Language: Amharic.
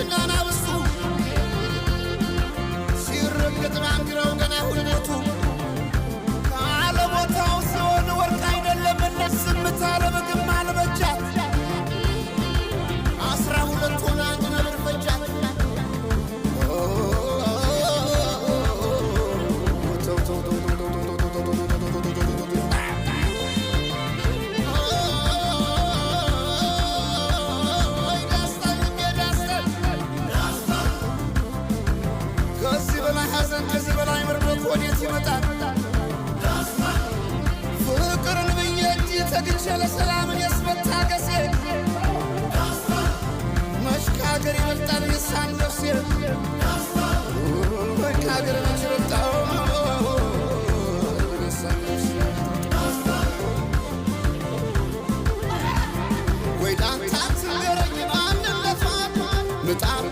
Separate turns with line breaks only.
ጭቃና ብሱ ሲረገጥ ባንዲራው ገና ሁለቱ ካለቦታው ሲሆን ወርቅ አይደለም ለስምታ ለበግም አልበጃት 12 ሆና ነብር ፈጃት ከዚህ በላይ ምርዶት ወዴት ይመጣል ፍቅርን ብዬ እንጂ ተግቼ ለሰላምን የስመታገሴ መች ከሀገር ይበልጣል የሳን ነፍሴ ወይ ከሀገር መች ይበልጣል ወይ ዳንታት ገረኝ ማንነቷን ምጣም